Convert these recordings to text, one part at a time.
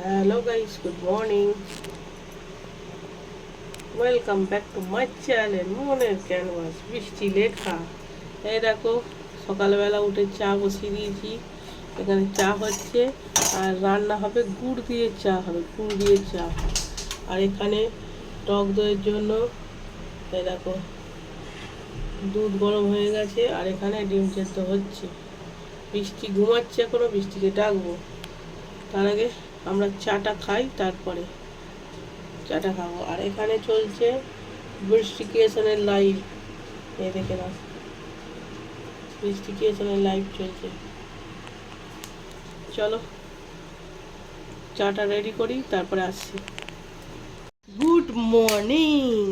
Hello guys, good morning. Welcome back to my channel মনের canvas বৃষ্টি লেখা। এই দেখো সকালবেলা উঠে চা বসিয়ে দিয়েছি, এখানে চা হচ্ছে আর রান্না হবে গুড় দিয়ে চা হবে, গুড় দিয়ে চা। আর এখানে টক দইয়ের জন্য এই দেখো দুধ গরম হয়ে গেছে আর এখানে ডিম সেদ্ধ হচ্ছে। বৃষ্টি ঘুমাচ্ছে, এখনো বৃষ্টিকে ডাকবো। তার আগে আমরা চাটা খাই, তারপরে চাটা খাবো। আর এখানে চলছে বৃষ্টিকেশনের লাইভ, এই দেখে না, বৃষ্টিকেশনের লাইভ চলছে। চলো চাটা রেডি করি, তারপরে আসছি। Good morning.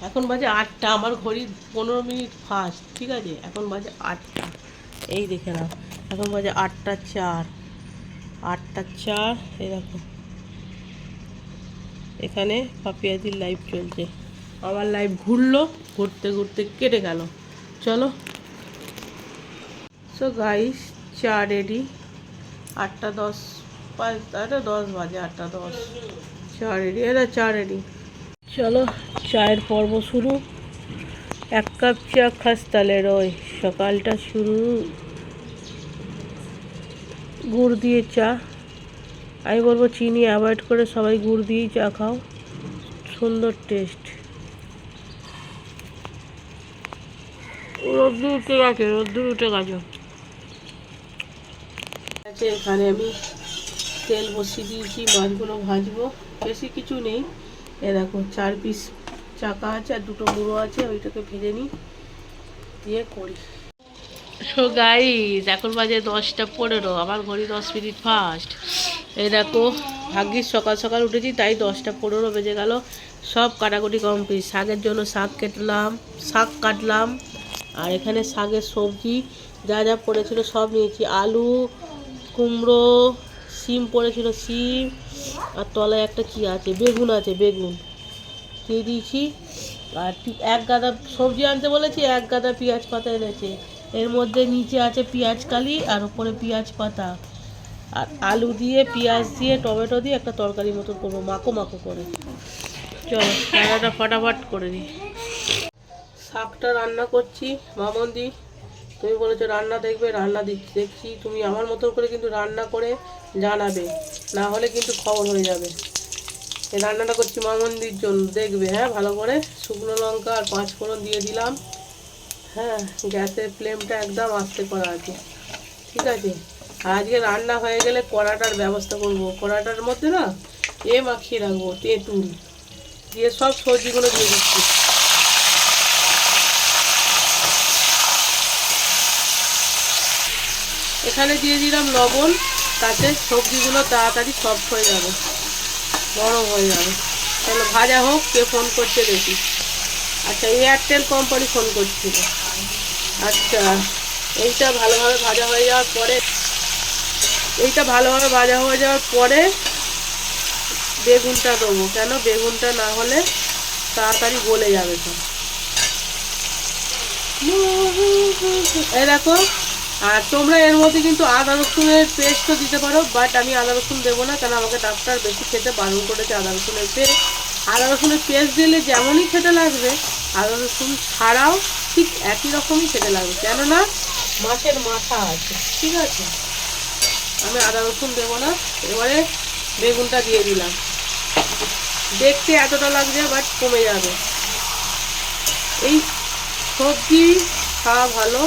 এখন বাজে 8টা, আমার ঘড়ি 15 মিনিট ফাস্ট, ঠিক আছে? এখন বাজে 8টা, এই দেখে না, এখন বাজে 8টা 4, 8টা 4। এই দেখো এখানে পাপিয়াদির লাইভ চলছে, আমার লাইভ ঘুরলো, ঘুরতে ঘুরতে কেটে গেল। চলো, সো গাইস চা রেডি। 8টা 10, 8টা 10 বাজে, 8টা 10, চা রেডি। এটা চা রেডি। চলো চায়ের পর্ব শুরু। 1 কাপ চা খাস তাহলে রয়, সকালটা শুরু। গুড় দিয়ে চা, আমি বলবো চিনি অ্যাভয়েড করে সবাই গুড় দিয়েই চা খাও, সুন্দর টেস্ট। রোদ্দুর উঠে গেছে, রোদ্দুর উঠে গেছে। এখানে আমি তেল বসিয়ে দিয়েছি, মাছগুলো ভাজবো, বেশি কিছু নেই। এ দেখো 4 পিস চাকা আছে আর 2টো মুড়ো আছে, ওইটাকে ভেজে নিই, দিয়ে করি। সো গাইস এখন বাজে 10টা 15, আমার ঘড়ি 10 মিনিট ফাস্ট। এই দেখো ভাগ্যিস সকাল সকাল উঠেছি, তাই 10টা 15 বেজে গেল। সব কাটাকুটি কমপ্লিট। শাকের জন্য শাক কাটলাম। আর এখানে শাকের সবজি যা যা পড়েছিল সব নিয়েছি। আলু, কুমড়ো, সিম পড়েছিল, সিম, আর তলায় একটা কি আছে, বেগুন আছে, বেগুন দিয়ে দিয়েছি। আর 1 গাদা সবজি আনতে বলেছি, 1 গাদা পেঁয়াজ পাতা এনেছে। এর মধ্যে নিচে আছে পেঁয়াজ কালি আর উপরে পেঁয়াজ পাতা। আর আলু দিয়ে, পেঁয়াজ দিয়ে, টমেটো দিয়ে একটা তরকারি মতো করবো, মাখো মাখো করে। চলো রান্নাটা ফটাফট করে দিই। শাকটা রান্না করছি। মামনদি, তুমি বলেছো রান্না দেখবে, রান্না দেখছি। তুমি আমার মতো করে কিন্তু রান্না করে জানাবে, না হলে কিন্তু খবর হয়ে যাবে। এই রান্নাটা করছি মামনদির জন্য, দেখবে হ্যাঁ ভালো করে। শুকনো লঙ্কা আর 5 ফোড়ন দিয়ে দিলাম। হ্যাঁ, গ্যাসের ফ্লেমটা একদম আস্তে করা আছে, ঠিক আছে? আর আজকে রান্না হয়ে গেলে কড়াটার ব্যবস্থা করব। কড়াটার মধ্যে না মাখিয়ে রাখবো, তেঁতুল দিয়ে। সব সবজিগুলো দিয়ে দিচ্ছি। এখানে দিয়ে দিলাম লবণ, তাতে সবজিগুলো তাড়াতাড়ি সফট হয়ে যাবে, নরম হয়ে যাবে। চলো ভাজা হোক। কে ফোন করছে দেখি। আচ্ছা, এয়ারটেল কোম্পানি ফোন করছিল। আচ্ছা, এইটা ভালোভাবে ভাজা হয়ে যাওয়ার পরে, বেগুনটা দেবো। কেন বেগুনটা না হলে তাড়াতাড়ি গলে যাবে সব। এই দেখো। আর তোমরা এর মধ্যে কিন্তু আদা রসুনের পেস্টও দিতে পারো, বাট আমি আদা রসুন দেবো না, কেন আমাকে ডাক্তার বেশি খেতে বারণ করেছে আদা রসুনের পেস্ট। আদা রসুনের পেস্ট দিলে যেমনই খেতে লাগবে, আদা রসুন ছাড়াও ঠিক একই রকমই খেতে লাগবে, কেননা মাছের মাথা আছে, ঠিক আছে? আমি আদা রসুন দেবো না। এবারে বেগুনটা দিয়ে দিলাম। দেখতে এতটা লাগছে, বাট কমে যাবে। এই সবজি খাওয়া ভালো,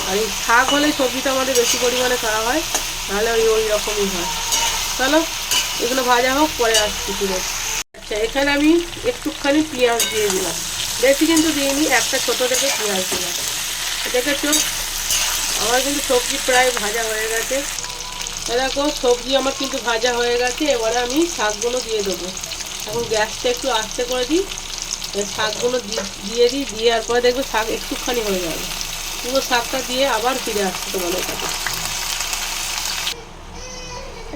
আর এই শাক হলে সবজিটা আমাদের বেশি পরিমাণে খাওয়া হয়, নাহলে ওই রকমই হয়। চলো এগুলো ভাজা হোক, পরে আসছি ফিরে। আচ্ছা, এখানে আমি একটুখানি পেঁয়াজ দিয়ে দিলাম, বেশি কিন্তু দিইনি, একটা ছোটো থেকে পেঁয়াজ দিলাম। দেখেছো আমার কিন্তু সবজি প্রায় ভাজা হয়ে গেছে। দেখো সবজি আমার কিন্তু ভাজা হয়ে গেছে। এবারে আমি শাকগুলো দিয়ে দেবো। এখন গ্যাসটা একটু আস্তে করে দিই, শাকগুলো দিয়ে দিই, দিয়ে আর পরে দেখবো শাক একটুখানি হয়ে যাবে। পুরো শাকটা দিয়ে আবার ফিরে আসছে তোমাদের কাছে।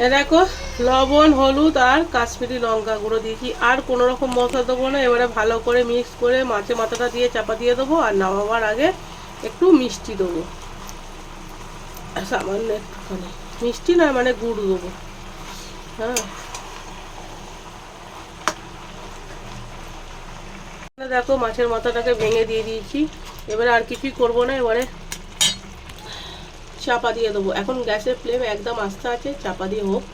এ দেখো লবণ, হলুদ আর কাশ্মীরি লঙ্কা গুঁড়ো দিয়েছি, আর কোনো রকম মশলা দেবো না। এবারে ভালো করে মিক্স করে মাছের মাথাটা দিয়ে চাপা দিয়ে দেবো। আর নামাবার আগে একটু মিষ্টি দেবো, সামান্য একটুখানি, মিষ্টি নয় মানে গুড় দেবো। হ্যাঁ, দেখো মাছের মাথাটাকে ভেঙে দিয়ে দিয়েছি। এবারে আর কিছুই করবো না, এবারে চাপা দিয়ে দেবো। এখন গ্যাসের ফ্লেম একদম আস্তে আছে, চাপা দিয়ে হোক,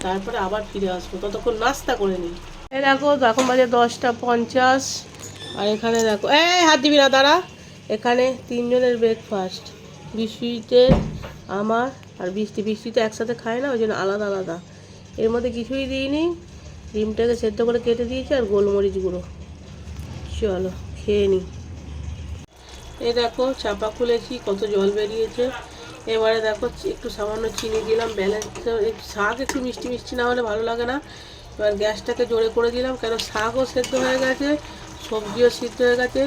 তারপরে আবার ফিরে আসবো। ততক্ষণ নাস্তা করে নিই। এই দেখো এখন বাজে 10টা 50। আর এখানে দেখো, হাত দিবি না, দাঁড়া। এখানে 3 জনের ব্রেকফাস্ট, বৃষ্টিতে আমার আর বৃষ্টিতে একসাথে খায় না, ওই জন্য আলাদা আলাদা। এর মধ্যে কিছুই দিইনি, ডিমটাকে সেদ্ধ করে কেটে দিয়েছি আর গোলমরিচ গুঁড়ো। চলো খেয়ে নিই। এই দেখো চাপা খুলেছি, কত জল বেরিয়েছে। এবারে দেখো একটু সামান্য চিনি দিলাম, ব্যালেন্স। শাক একটু মিষ্টি মিষ্টি না হলে ভালো লাগে না। এবার গ্যাসটাকে জোরে করে দিলাম, কেন শাকও সেদ্ধ হয়ে গেছে, সবজিও সিদ্ধ হয়ে গেছে।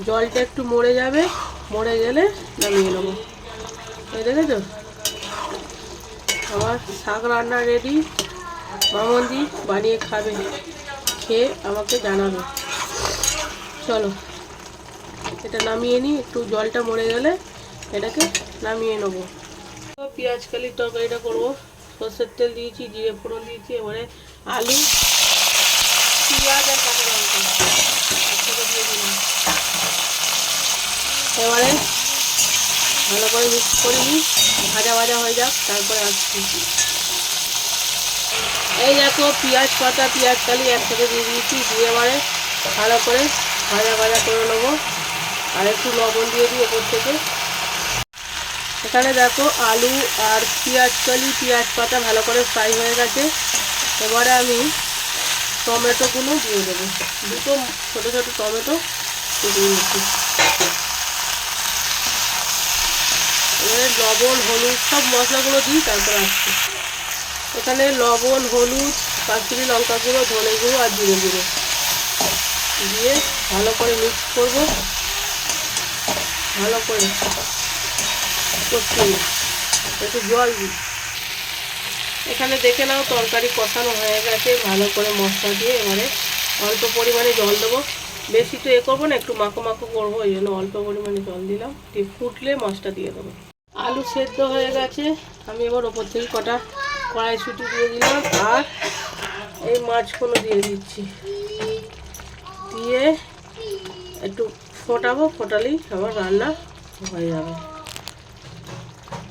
জলটা একটু মরে যাবে, মরে গেলে নামিয়ে নেবো। এই দেখেছো আমার শাক রান্না রেডি। মামনদি বানিয়ে খাবে, খেয়ে আমাকে জানাবে। চলো এটা নামিয়ে নিই, একটু জলটা মরে গেলে এটাকে নামিয়ে নেবো। পেঁয়াজ কালির তরকারিটা করবো। সর্ষের তেল দিয়েছি, জিরে ফোড়ন দিয়েছি। এবারে আলু, পেঁয়াজ আর কাঁচা লঙ্কা একসাথে দিয়ে দিলাম। এবারে ভালো করে মিক্স করে নিই, ভাজা ভাজা হয়ে যাক, তারপরে আসছি। এই দেখো পেঁয়াজ পাতা, পেঁয়াজ কালি একসাথে দিয়ে দিয়েছি। দিয়ে এবারে ভালো করে ভাজা ভাজা করে নেবো। আর একটু লবণ দিয়ে দিই ওপর থেকে। এখানে দেখো আলু আর পেঁয়াজ কালি, পেঁয়াজ পাতা ভালো করে ফ্রাই হয়ে গেছে। এবারে আমি টমেটোগুলো দিয়ে দেবো, দুটো ছোটো ছোটো টমেটো দিয়ে দিচ্ছি। এবারে লবণ হলুদ সব মশলাগুলো দিই, তারপরে আসছি। এখানে লবণ, হলুদ, কাশ্মীরি লঙ্কা গুঁড়ো, ধনে গুঁড়ো আর জিরে গুঁড়ো দিয়ে ভালো করে মিক্স করবো। ভালো করে কষিয়ে একটু জল দিই। এখানে দেখে নাও তরকারি কষানো হয়ে গেছে ভালো করে মশলা দিয়ে। এবারে অল্প পরিমাণে জল দেবো, বেশি তো করবো না, একটু মাখো মাখো করবো, ওই জন্য অল্প পরিমাণে জল দিলাম। দিয়ে ফুটলে মাছটা দিয়ে দেবো। আলু সেদ্ধ হয়ে গেছে, আমি এবার ওপর থেকে কটা কড়াইশুঁটি দিয়ে দিলাম আর এই মাছগুলো দিয়ে দিচ্ছি। দিয়ে একটু ফোটাবো, ফোটালেই আমার রান্না হয়ে যাবে।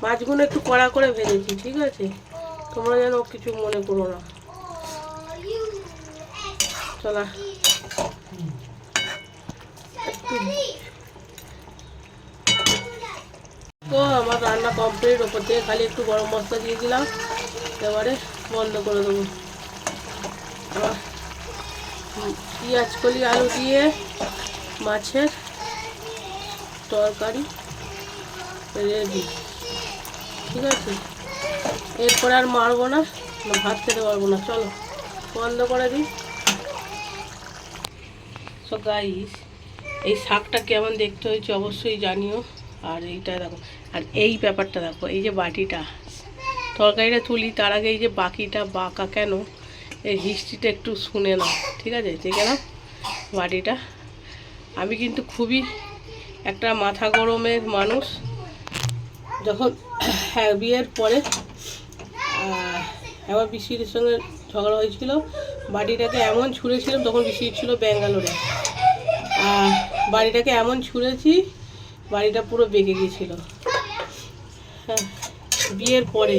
মাছগুলো একটু কড়া করে ভেজেছি, ঠিক আছে? তোমরা যেন কিছু মনে করো না। চলা তো আমার রান্না কমপ্লিট। ওপর থেকে খালি একটু গরম মশলা দিয়ে দিলাম, এবারে বন্ধ করে দেবো। আবার পেঁয়াজ কলি আলু দিয়ে মাছের তরকারি রেডি, ঠিক আছে? এরপর আর মারবো না, ভাত খেতে পারবো না। চলো বন্ধ করে দিই। সো গাইস, এই শাকটা কেমন দেখতে হয়েছে অবশ্যই জানিও। আর এইটা দেখো, আর এই ব্যাপারটা দেখো, এই যে বাটিটা তরকারিটা তুলি তার আগে এই যে বাকিটা বাঁকা কেন, এই হিস্ট্রিটা একটু শুনে নাও, ঠিক আছে? দেখে নাও বাটিটা। আমি কিন্তু খুবই একটা মাথা গরমের মানুষ। যখন বিয়ের পরে একবার বৃষ্টির সঙ্গে ঝগড়া হয়েছিল, বাড়িটাকে এমন ছুঁড়েছিলাম, তখন বৃষ্টি ছিল ব্যাঙ্গালোরে। আর বাড়িটাকে এমন ছুঁড়েছি, বাড়িটা পুরো বেঁকে গিয়েছিল। হ্যাঁ, বিয়ের পরে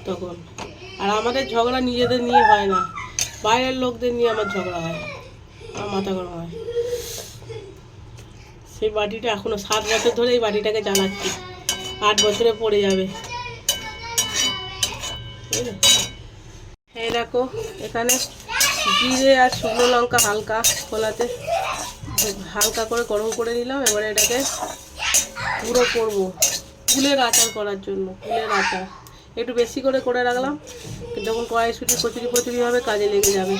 তখন। আর আমাদের ঝগড়া নিজেদের নিয়ে হয় না, বাইরের লোকদের নিয়ে আমার ঝগড়া হয়, আমার মাথা গরম হয়। সেই বাটিটা এখনও 7 বছর ধরে এই বাটিটাকে চালাচ্ছি, 8 বছরে পড়ে যাবে। এই দেখো এখানে জিরে আর শুকনো লঙ্কা হালকা খোলাতে হালকা করে গরম করে নিলাম। এবারে এটাকে গুঁড়ো করবো কুলের আচার করার জন্য। কুলের আচার একটু বেশি করে রাখলাম, যখন কড়াইশুঁটি কচুরি কচুরি হবে কাজে লেগে যাবে।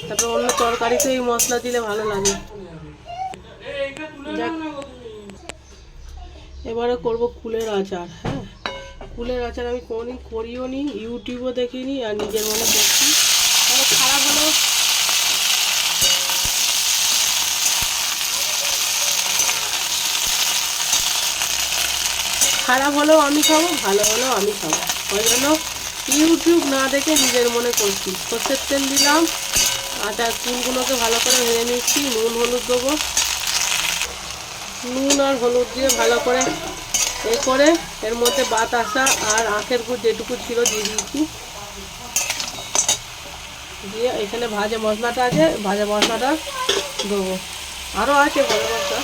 তারপর অন্য তরকারিতে এই মশলা দিলে ভালো লাগে। এবারে করব কুলের আচার। হ্যাঁ, কুলের আচার আমি কোনোদিন করিও নি, ইউটিউবও দেখিনি, আর নিজের মনে করছি। খারাপ হলেও আমি খাবো, ভালো হলেও আমি খাবো, ওই জন্য ইউটিউব না দেখে নিজের মনে করছি। সর্ষের তেল দিলাম, আটা চুলগুলোকে ভালো করে ভেজে নিচ্ছি। নুন হলুদ দেবো, নুন আর হলুদ দিয়ে ভালো করে করে এর মধ্যে বাতাসা আর আখের গুড় যেটুকু ছিল দিয়ে দিয়েছি। দিয়ে এখানে ভাজা মশলাটা আছে, ভাজা মশলাটা দেবো। আরও আছে ভাজা মশলা,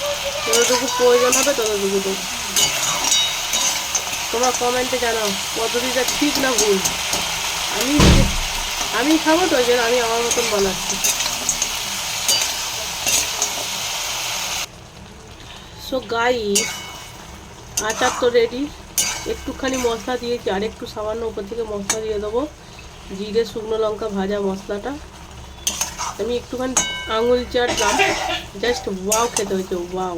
যতটুকু প্রয়োজন হবে ততটুকু দেবো। তোমরা কমেন্টে জানাও পদ্ধতিটা ঠিক না ভুল। আমি খাবো তো, ওই জন্য আমি আমার মতন বানাচ্ছি। সো গাইস, আচার তো রেডি। একটুখানি মশলা দিয়েছি, আর একটু সামান্য উপর থেকে মশলা দিয়ে দেবো। জিরে শুকনো লঙ্কা ভাজা মশলাটা আমি একটুখানি আঙুল চাটলাম, জাস্ট ওয়াও খেতে হয়েছে, ওয়াও।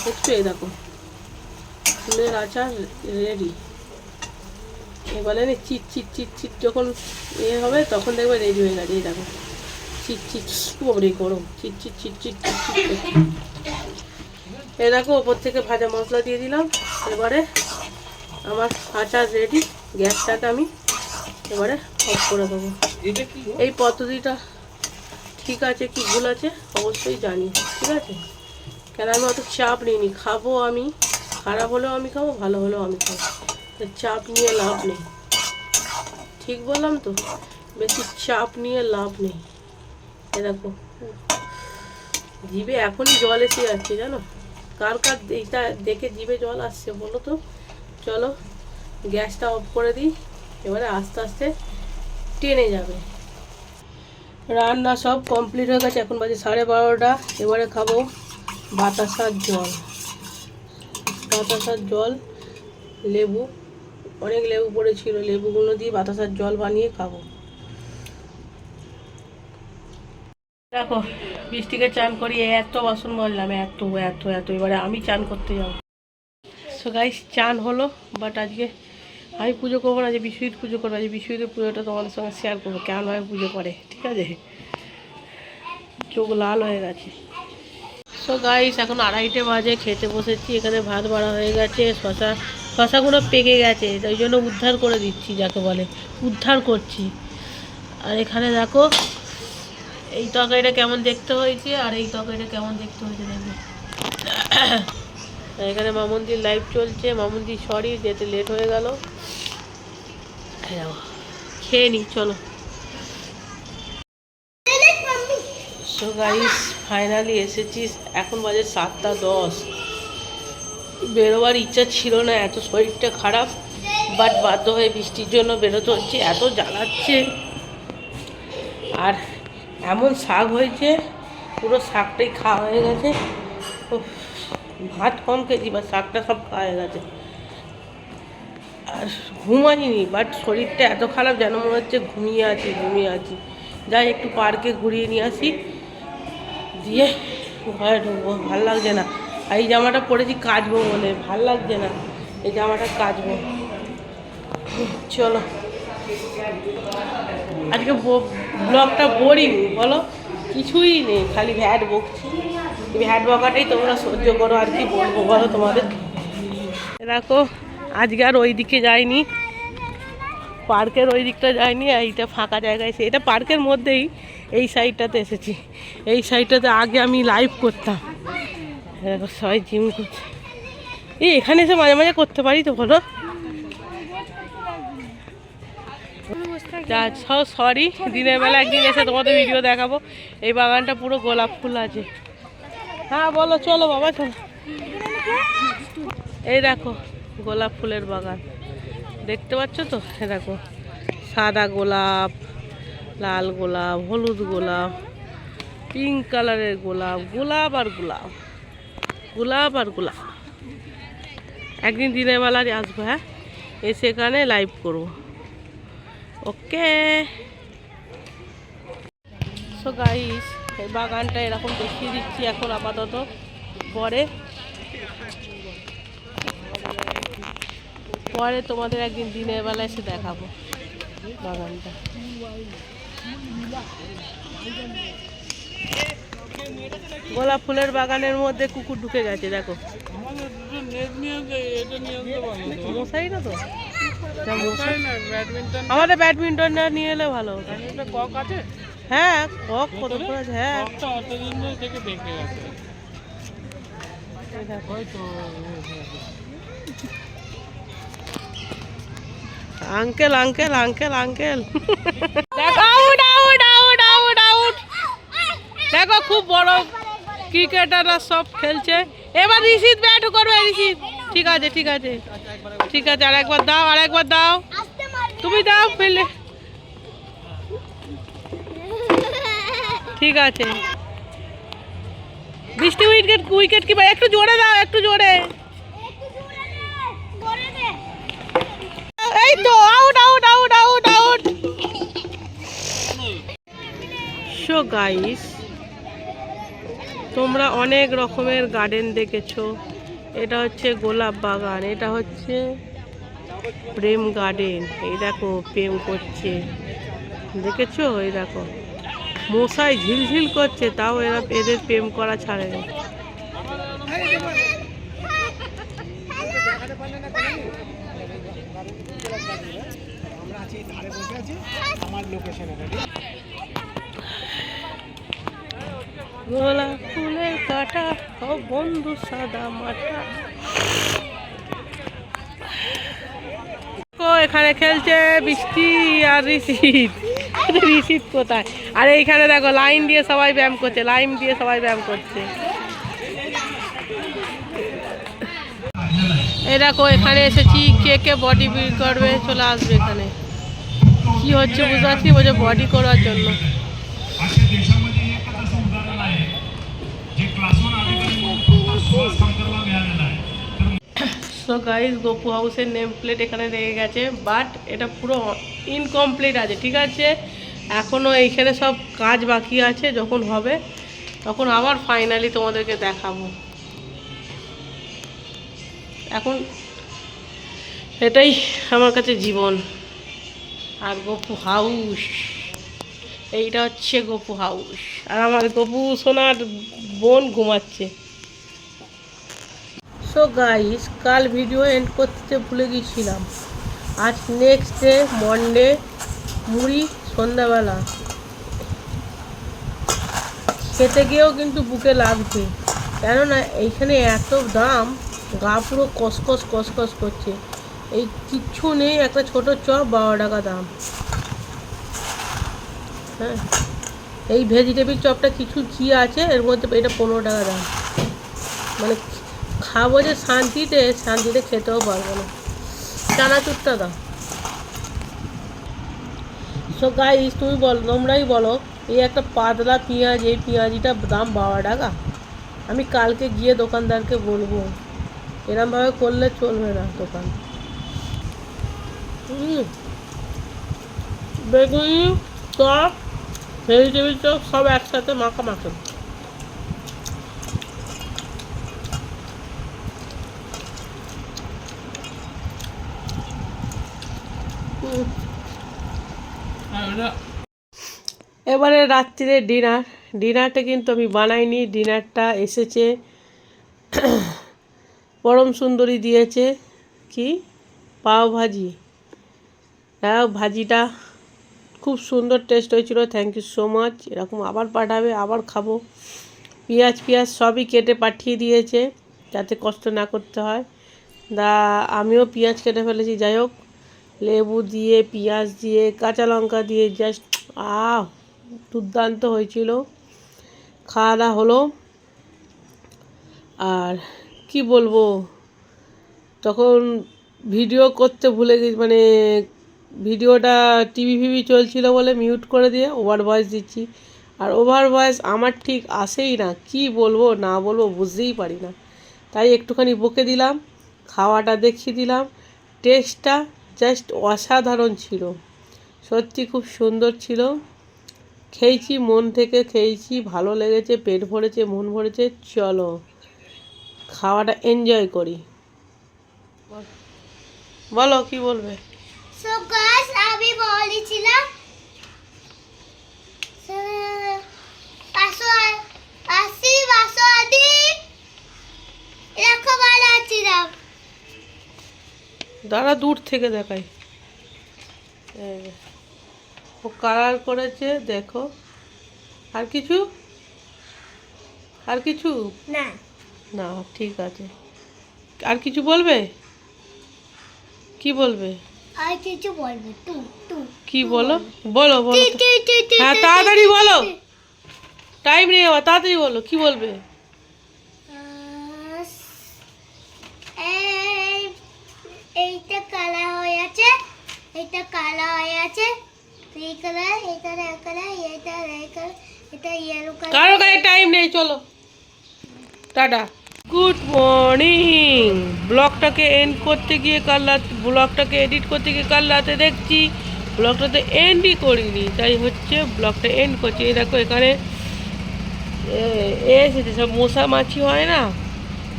দেখছো, এই দেখো ফুলের আচার রেডি। এবারে চিট চিট চিট চিট যখন হবে তখন দেখবে রেডি হয়ে গেছে। এই দেখো চিট চিট ওপরে গরম, চিট চিট চিট চিট চিট চিট। এই দেখো ওপর থেকে ভাজা মশলা দিয়ে দিলাম। এবারে আমার আচার রেডি। গ্যাসটাকে আমি এবারে অফ করে দেবো। এই পদ্ধতিটা ঠিক আছে কি ভুল আছে অবশ্যই জানি, ঠিক আছে? কেন আমি অত চাপ নিইনি। খাবো আমি, খারাপ হলেও আমি খাবো, ভালো হলেও আমি খাবো। চাপ নিয়ে লাভ নেই, ঠিক বললাম তো? বেশি চাপ নিয়ে লাভ নেই। এ দেখো জিভে এখনই জল এসে যাচ্ছে, জানো? কার কার এইটা দেখে জিভে জল আসছে বলো তো? চলো গ্যাসটা অফ করে দিই। এবারে আস্তে আস্তে টেনে যাবে। রান্না সব কমপ্লিট হয়ে গেছে, এখন বাজে 12:30। এবারে খাবো বাতাসার জল। বাতাসার জল, লেবু, অনেক লেবু পড়েছিল, লেবুগুলো দিয়ে বাতাসার জল বানিয়ে খাবো। দেখো বৃষ্টিকে চান করি, এত বাসন মাজলাম, এত এত এত। এবারে আমি চান করতে যাবো। সো গাইস, চান হলো, বাট আজকে আমি পুজো করবো না, যে বিশ্বজিৎ পুজো করবো। আজকে বিশ্বজিতের পুজোটা তোমাদের সঙ্গে শেয়ার করবো, কেমনভাবে পুজো করে, ঠিক আছে? চোখ লাল হয়ে গেছে। সো গাইস, এখন 2:30 বাজে, খেতে বসেছি। এখানে ভাত বাড়া হয়ে গেছে, শশাগুলো পেকে গেছে, ওই জন্য উদ্ধার করে দিচ্ছি, যাকে বলে উদ্ধার করছি। আর এখানে দেখো এই তরকারিটা কেমন দেখতে হয়েছে, আর এই তরকারিটা কেমন দেখতে হয়েছে দেখবে। এখানে মামুন্দির লাইভ চলছে। মামুন্দি সরি যেতে লেট হয়ে গেল। খেয়ে নি, চলো। সো গাইস, ফাইনালি এসেছি। এখন বাজে 7:10। বেরোবার ইচ্ছা ছিল না, এত শরীরটা খারাপ, বাট বাধ্য হয়ে বৃষ্টির জন্য বেরোতে হচ্ছে। এত জ্বালাচ্ছে, আর এমন শাক হয়েছে, পুরো শাকটাই খাওয়া হয়ে গেছে। ভাত কম খেয়েছি, বা শাকটা সব খাওয়া হয়ে গেছে। আর ঘুমাইনি, বাট শরীরটা এত খারাপ যেন মনে হচ্ছে ঘুমিয়ে আছি। যাই একটু পার্কে ঘুরিয়ে নিয়ে আসি, দিয়ে ঘরে ঢুকবো। ভাল লাগছে না। আর এই জামাটা পরেছি কাচবো বলে, ভাল লাগছে না এই জামাটা কাচবো। চলো, আজকে ব্লগটা বোরিং বলো, কিছুই নেই, খালি ভ্যাট বকছি। ভ্যাট বকাটাই তোমরা সহ্য করো, আর কি বলবো বলো তোমাদের। দেখো আজকে আর ওই দিকে যাইনি, পার্কের ওই দিকটা যাইনি। এইটা ফাঁকা জায়গায় এসে, এটা পার্কের মধ্যেই এই সাইডটাতে এসেছি। এই সাইডটাতে আগে আমি লাইভ করতাম। দেখো সবাই জিম করছে। এখানে এসে মাঝে মাঝে করতে পারি তো, বলো? সরি, দিনের বেলা একদিন এসে তোমাদের ভিডিও দেখাবো। এই বাগানটা পুরো গোলাপ ফুল আছে। হ্যাঁ বলো, চলো বাবা চলো। এই দেখো গোলাপ ফুলের বাগান, দেখতে পাচ্ছ তো? এ দেখো সাদা গোলাপ, লাল গোলাপ, হলুদ গোলাপ, পিঙ্ক কালারের গোলাপ, গোলাপ আর গোলাপ, গোলাপ আর গোলাপ। একদিন দিনের বেলা আসবো, হ্যাঁ, এসে এখানে লাইভ করবো। ওকে। সো গাইস, এই বাগানটা এরকম দেখিয়ে দিচ্ছি এখন আপাতত। পরে তোমাদের একদিন দিনের বেলা এসে দেখাবো বাগানটা। গোলাপ ফুলের বাগানের মধ্যে কুকুর ঢুকে গেছে দেখো। মশাই না তো, আমাদের ব্যাডমিন্টন নিয়ে এলে ভালো হতো। হ্যাঁ কক কত করে আছে। হ্যাঁ আঙ্কেল আঙ্কেল আঙ্কেল আঙ্কেল দেখো খুব বড় ক্রিকেটাররা সব খেলছে। এবার ঋষিত ব্যাট করবে। ঋষিত ঠিক আছে ঠিক আছে ঠিক আছে, আরেকবার দাও আরেকবার দাও, তুমি দাও ফেলে। ঠিক আছে বৃষ্টি উইকেট উইকেট কি একটু জোরে দাও, একটু জোরে। এই তো out out out out out. So guys, তোমরা অনেক রকমের গার্ডেন দেখেছো। এটা হচ্ছে গোলাপ বাগান, এটা হচ্ছে প্রেম গার্ডেন। এই দেখো প্রেম করছে, দেখেছো? এই দেখো মশাই ঝিলঝিল করছে, তাও এরা এদের প্রেম করা ছাড়ে না। গোলাপ ফুলের কাটা ও বন্ধু সাদা মাটা। এখানে খেলছে বৃষ্টি আর ঋষিত। ঋষিত কোথায়? আর এইখানে দেখো লাইন দিয়ে সবাই ব্যায়াম করছে, লাইন দিয়ে সবাই ব্যায়াম করছে। এই দেখো এখানে এসেছি, কে কে বডি বিল্ড করবে চলে আসবে এখানে। কি হচ্ছে বুঝতে পারছি, বলছে বডি করার জন্য। সো গাইস, গপু হাউসের নেম প্লেট এখানে রেখে গেছে, বাট এটা পুরো ইনকমপ্লিট আছে। ঠিক আছে, এখনও এইখানে সব কাজ বাকি আছে, যখন হবে তখন আবার ফাইনালি তোমাদেরকে দেখাবো। এখন এটাই আমার কাছে জীবন। আর গপু হাউস, এইটা হচ্ছে গপু হাউস, আর আমার গপু সোনার বোন ঘুমাচ্ছে। সো গাইস, কাল ভিডিও এন্ড করতে ভুলে গিয়েছিলাম। আজ নেক্সট ডে মন্ডে, মুড়ি সন্ধ্যাবেলা খেতে গিয়েও কিন্তু বুকে লাগছে, কেননা এইখানে এত দাম, গা পুরো কসকস কসকস করছে। এই কিচ্ছু নেই, একটা ছোট চপ 12 টাকা দাম। হ্যাঁ, এই ভেজিটেবিল চপটা কিছু কি আছে এর মধ্যে, এটা 15 টাকা দাম। মানে খাবো যে শান্তিতে, শান্তিতে খেতেও পারবো না। চানাচুরটা দাও। সো গাইস, তুমি বলো, তোমরাই বলো, এই একটা পাতলা পেঁয়াজ, এই পেঁয়াজিটার দাম 12 টাকা। আমি কালকে গিয়ে দোকানদারকে বলবো, এরমভাবে করলে চলবে না দোকান। বেগুনি চপ, ভেজিটেবিল চপ সব একসাথে মাখামাখি। এবারে রাত্রিরে ডিনারটা কিন্তু আমি বানাইনি, ডিনারটা এসেছে পরম সুন্দরী দিয়েছে। কি পাও ভাজি, হ্যাঁ ভাজিটা খুব সুন্দর টেস্ট হয়েছিল, থ্যাংক ইউ সো মাচ। এরকম আবার পাঠাবে, আবার খাবো। পেঁয়াজ সবই কেটে পাঠিয়ে দিয়েছে যাতে কষ্ট না করতে হয়। আমিও পেঁয়াজ কেটে ফেলেছি। যাই হোক, লেবু দিয়ে, পেঁয়াজ দিয়ে, কাঁচা লঙ্কা দিয়ে জাস্ট দুর্দান্ত হয়েছিল। খাওয়া দাওয়া হলো। আর কি বলবো, তখন ভিডিও করতে ভুলে গেছি, মানে ভিডিওটা টিভি চলছিল বলে মিউট করে দিয়ে ওভার ভয়েস দিচ্ছি। আর ওভার ভয়েস আমার ঠিক আসেই না, কি বলবো না বলবো বুঝতেই পারি না। তাই একটুখানি বকে দিলাম, খাওয়াটা দেখিয়ে দিলাম। টেস্টটা জাস্ট অসাধারণ ছিল, সত্যি খুব সুন্দর ছিল। খেয়েছি, মন থেকে খেয়েছি, ভালো লেগেছে, পেট ভরেছে, মন ভরেছে। চলো খাওয়াটা এনজয় করি। বলো কি বলবে? সো গাইস, আমি বলেছিলাম দাঁড়া দূর থেকে দেখাই। এই যে, ও কালার করেছে দেখো। আর কিছু আর কিছু না না, ঠিক আছে। আর কিছু বলবে? কি বলবে? আর কিছু বলবে তু তু কি বলো? বলো বলো টি তো। টি টি টি হ্যাঁ টি, তাড়াতাড়ি টি, বলো, টি। টাইম নেই আবার, তাড়াতাড়ি বলো কি বলবে। আহ, এই এইটা কালা হয়ে আছে, এটা কালা হয়ে আছে, এই কালার, এটা রেড কালার, এটা রেড কালার, এটা ইয়েলো কালার। কারো কাছে টাইম নেই, চলো টাটা। Good morning. ব্লগটাকে এন্ড করতে গিয়ে কাল রাত, ব্লগটাকে এডিট করতে গিয়ে কাল রাতে দেখছি ব্লগটাতে এন্ডই করিনি, তাই হচ্ছে ব্লগটা এন্ড করছি। এই দেখো এখানে এসেছে সব মশা মাছি হয় না,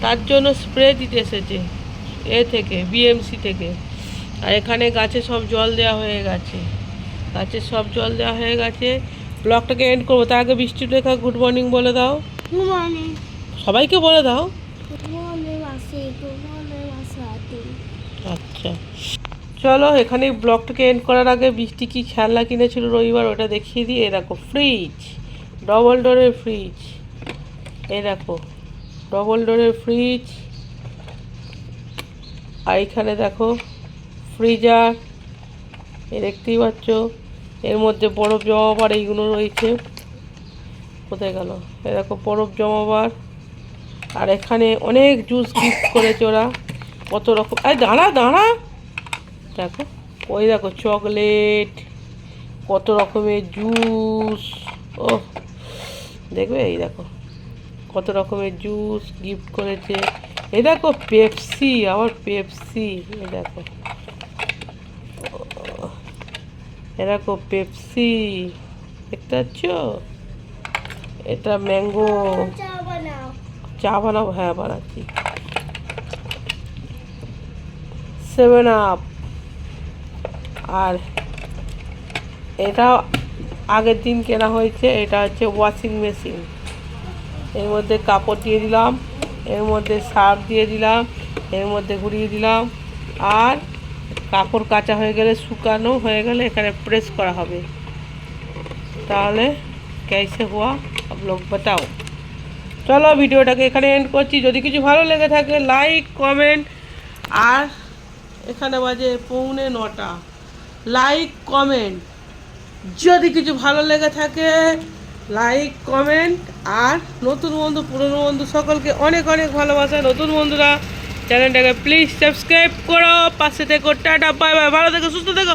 তার জন্য স্প্রে দিতে এসেছে থেকে বিএমসি থেকে। আর এখানে গাছে সব জল দেওয়া হয়ে গেছে, গাছে সব জল দেওয়া হয়ে গেছে। ব্লগটাকে এন্ড করবো, তার আগে বৃষ্টি রেখা গুড মর্নিং বলে দাও, গুড মর্নিং, সবাইকে বলে দাও। গুড মর্নিং মাসি, গুড মর্নিং মাসি। আচ্ছা চলো, এখানে ব্লগটাকে এন্ড করার আগে বৃষ্টি কি খেলনা কিনেছিল রবিবার ওটা দেখিয়ে দিই। এ দেখো ফ্রিজ, ডবল ডোরের ফ্রিজ, এই দেখো ডবল ডোরের ফ্রিজ। আর এখানে দেখো ফ্রিজার, এ দেখতেই পাচ্ছ। এর মধ্যে বরফ জমাবার এইগুলো রয়েছে, কোথায় গেল, এ দেখো বরফ জমাবার। আর এখানে অনেক জুস গিফট করেছে ওরা, কত রকম। আরে দাঁড়া দাঁড়া, দেখো ওই দেখো চকলেট, কত রকমের জুস। ও দেখবে, এই দেখো কত রকমের জুস গিফট করেছে। এই দেখো পেপসি, আবার পেপসি, এই দেখো, এ দেখো পেপসি, দেখতে পাচ্ছ? এটা ম্যাঙ্গো। চা বানাও। চা বানাবো, হ্যাঁ বানাচ্ছি। 7 আপ। আর এটা আগের দিন কেনা হয়েছে, এটা হচ্ছে ওয়াশিং মেশিন। এর মধ্যে কাপড় দিয়ে দিলাম, এর মধ্যে সার্ফ দিয়ে দিলাম, এর মধ্যে ঘুরিয়ে দিলাম। আর কাপড় কাচা হয়ে গেলে, শুকানো হয়ে গেলে এখানে প্রেস করা হবে। তাহলে कैसे हुआ आप लोग बताओ। চলো ভিডিওটাকে এখানে এন্ড করছি। যদি কিছু ভালো লেগে থাকে লাইক কমেন্ট, আর এখানে বাজে 8:45, লাইক কমেন্ট। যদি কিছু ভালো লেগে থাকে লাইক কমেন্ট, আর নতুন বন্ধু পুরনো বন্ধু সকলকে অনেক অনেক ভালোবাসা। নতুন বন্ধুরা চ্যানেলটাকে প্লিজ সাবস্ক্রাইব করো, পাশে থেকো। টাটা বাই বাই, ভালো থেকো, সুস্থ থেকো,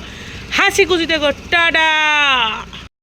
হাসি খুশি থেকো, টাটা।